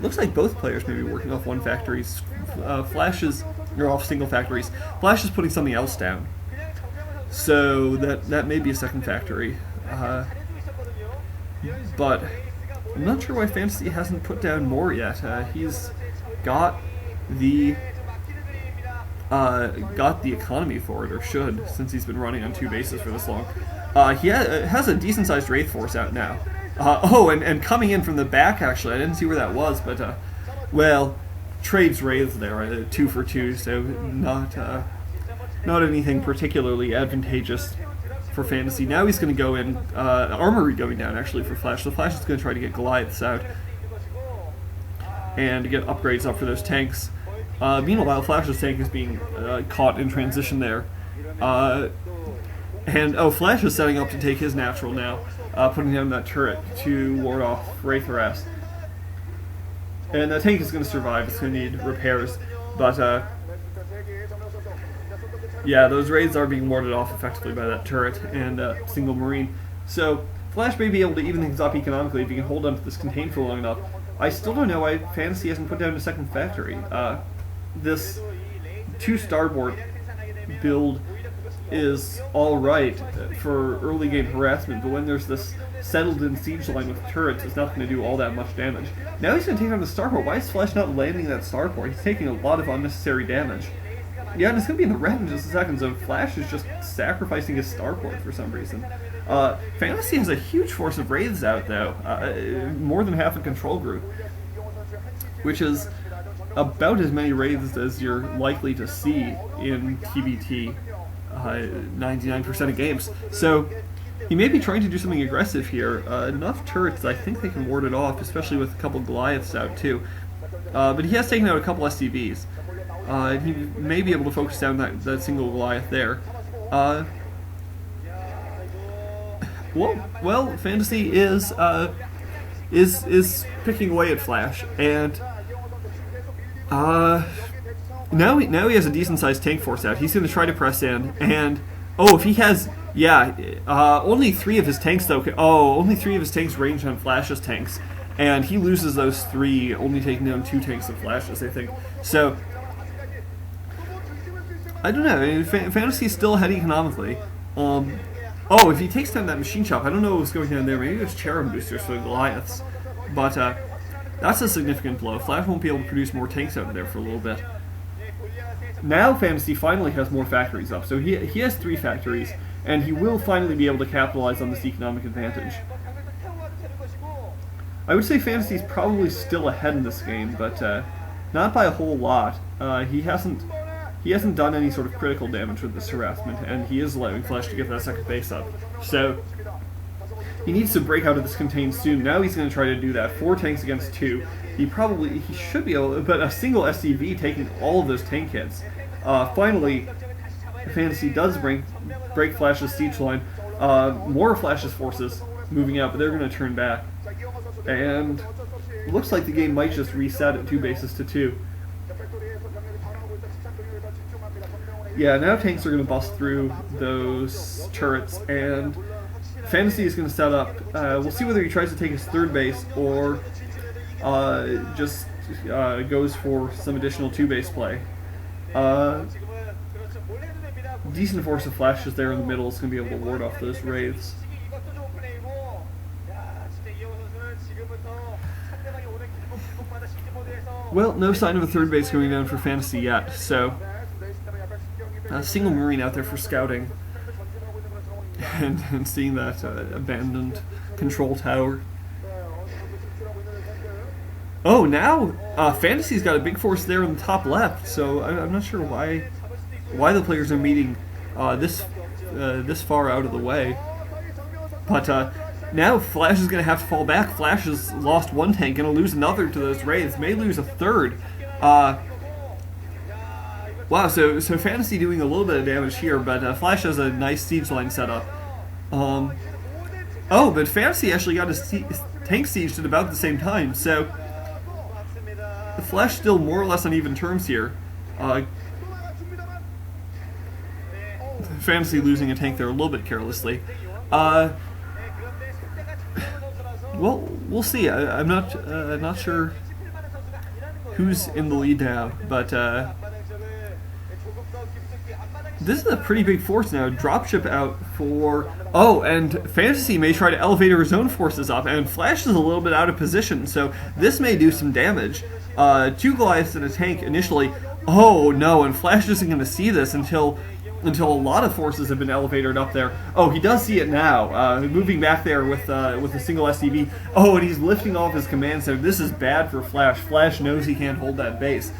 looks like both players may be working off one factories. Flash is, or off single factories. Flash is putting something else down. So that may be a second factory. But I'm not sure why Fantasy hasn't put down more yet. He's got the economy for it, or should, since he's been running on 2 bases for this long. He has a decent-sized Wraith Force out now. And coming in from the back, actually, I didn't see where that was, but, well, trades Wraiths there, 2 for 2, so not anything particularly advantageous for Fantasy. Now he's going to go in, Armory going down, actually, for Flash. So Flash is going to try to get Goliaths out and get upgrades up for those tanks. Meanwhile, Flash's tank is being caught in transition there. Flash is setting up to take his natural now, putting down that turret to ward off Wraith Harass. And that tank is going to survive, it's going to need repairs, but yeah, those raids are being warded off effectively by that turret and single Marine. So Flash may be able to even things up economically if he can hold on to this contain for long enough. I still don't know why Fantasy hasn't put down a second factory. This 2 starboard build is alright for early game harassment, but when there's this settled in siege line with turrets, it's not going to do all that much damage. Now he's going to take on the starport. Why is Flash not landing that starport? He's taking a lot of unnecessary damage. Yeah, and it's going to be in the red in just a second, so Flash is just sacrificing his starport for some reason. Fantasy has a huge force of Wraiths out, though. More than half a control group. Which is about as many Wraiths as you're likely to see in TBT 99% of games. So he may be trying to do something aggressive here. Enough turrets, I think they can ward it off, especially with a couple Goliaths out too. But he has taken out a couple SCVs. He may be able to focus down that single Goliath there. Well, Fantasy is picking away at Flash, and now he has a decent-sized tank force out. He's going to try to press in, and if he has, only 3 of his tanks though. Only 3 of his tanks range on Flash's tanks, and he loses those 3, only taking down 2 tanks of Flash's, I think. So I don't know. I mean, Fantasy's still ahead economically. If he takes down that machine shop, I don't know what's going on there. Maybe there's Terran boosters for the Goliaths, but that's a significant blow. Flash won't be able to produce more tanks out of there for a little bit. Now Fantasy finally has more factories up, so he has 3 factories, and he will finally be able to capitalize on this economic advantage. I would say Fantasy's probably still ahead in this game, but not by a whole lot. He hasn't done any sort of critical damage with this harassment, and he is allowing Flash to get that second base up. So he needs to break out of this contain soon. Now he's going to try to do that. 4 tanks against 2. He should be able to, but a single SCV taking all of those tank hits. Finally, Fantasy does break Flash's siege line. More of Flash's forces moving out, but they're going to turn back. And it looks like the game might just reset at 2 bases to 2. Yeah, now tanks are going to bust through those turrets, and Fantasy is going to set up. We'll see whether he tries to take his 3rd base or just goes for some additional 2-base play. Decent force of Flash is there in the middle. It's going to be able to ward off those Wraiths. Well, no sign of a 3rd base going down for Fantasy yet, so a single Marine out there for scouting and seeing that abandoned control tower. Now Fantasy's got a big force there in the top left, so I'm not sure why the players are meeting this far out of the way. But now Flash is going to have to fall back. Flash has lost 1 tank, going to lose another to those Wraiths, may lose a 3rd. Wow, so Fantasy doing a little bit of damage here, but Flash has a nice siege line set up. But Fantasy actually got his tank sieged at about the same time, so the Flash still more or less on even terms here. Fantasy losing a tank there a little bit carelessly. Well, we'll see. I'm not sure who's in the lead now, but this is a pretty big force now. Dropship out for... Oh, and Fantasy may try to elevate his own forces up, and Flash is a little bit out of position, so this may do some damage. 2 Goliaths and a tank initially. Oh, no, and Flash isn't going to see this until a lot of forces have been elevated up there. Oh, he does see it now, moving back there with a single SCV. Oh, and he's lifting off his command center. This is bad for Flash. Flash knows he can't hold that base.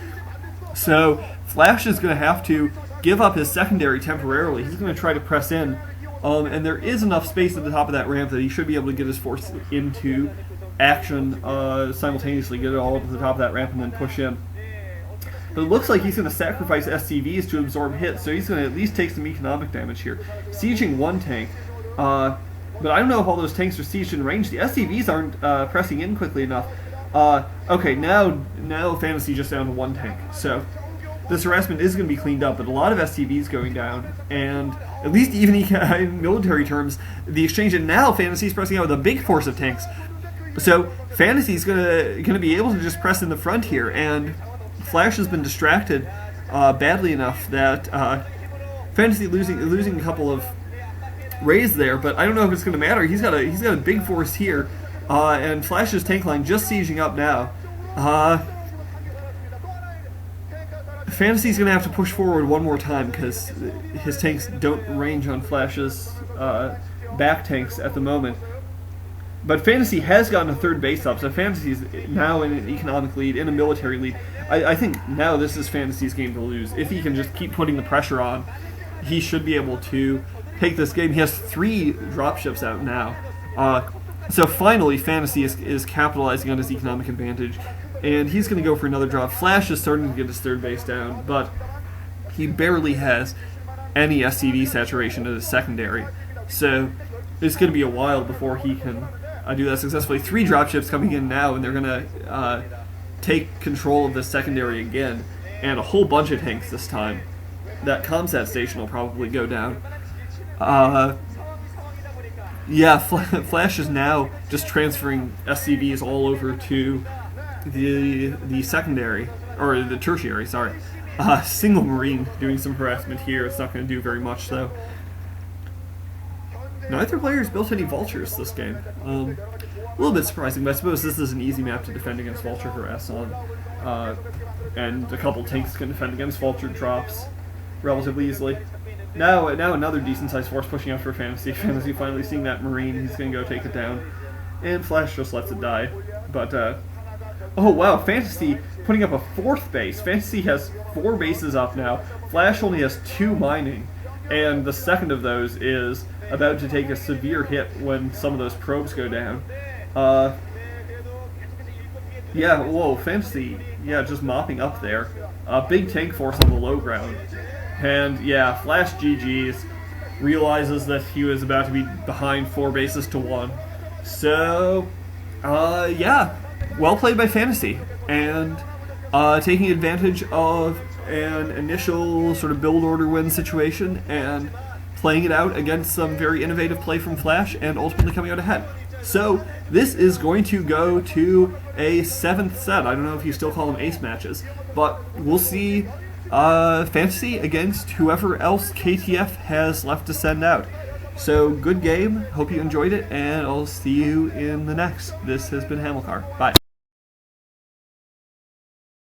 So, Flash is going to have to give up his secondary temporarily. He's going to try to press in, and there is enough space at the top of that ramp that he should be able to get his force into action simultaneously, get it all up to the top of that ramp and then push in. But it looks like he's going to sacrifice SCVs to absorb hits, so he's going to at least take some economic damage here. Sieging 1 tank, but I don't know if all those tanks are sieged in range. The SCVs aren't pressing in quickly enough. Okay, now Fantasy just down to 1 tank, so this harassment is going to be cleaned up, but a lot of SCVs going down, and at least even in military terms, the exchange, and now Fantasy's pressing out with a big force of tanks. So Fantasy's going to be able to just press in the front here, and Flash has been distracted badly enough that Fantasy losing a couple of rays there, but I don't know if it's going to matter. He's got a big force here, and Flash's tank line just sieging up now. Fantasy's going to have to push forward one more time because his tanks don't range on Flash's back tanks at the moment. But Fantasy has gotten a 3rd base up, so Fantasy's now in an economic lead, in a military lead. I think now this is Fantasy's game to lose. If he can just keep putting the pressure on, he should be able to take this game. He has 3 dropships out now. So finally, Fantasy is capitalizing on his economic advantage, and he's going to go for another drop. Flash is starting to get his 3rd base down, but he barely has any SCV saturation at his secondary. So it's going to be a while before he can do that successfully. 3 dropships coming in now, and they're going to take control of the secondary again, and a whole bunch of tanks this time. That Comsat station will probably go down. Yeah, Flash is now just transferring SCVs all over to the secondary, or the tertiary, sorry. Single Marine doing some harassment here. It's not going to do very much, though. Neither player's built any vultures this game. A little bit surprising, but I suppose this is an easy map to defend against vulture harass on. And a couple tanks can defend against vulture drops relatively easily. Now another decent-sized force pushing out for Fantasy. Fantasy finally seeing that Marine, he's going to go take it down. And Flash just lets it die. But, oh wow, Fantasy putting up a 4th base. Fantasy has 4 bases up now. Flash only has 2 mining. And the second of those is about to take a severe hit when some of those probes go down. Yeah, whoa, Fantasy, yeah, just mopping up there. Big tank force on the low ground. And yeah, Flash GG's, realizes that he was about to be behind 4 bases to 1. So, yeah, well played by Fantasy. And taking advantage of an initial sort of build order win situation and playing it out against some very innovative play from Flash and ultimately coming out ahead. So this is going to go to a 7th set. I don't know if you still call them ace matches, but we'll see Fantasy against whoever else KTF has left to send out. So good game, hope you enjoyed it, and I'll see you in the next. This has been Hamilcar. Bye.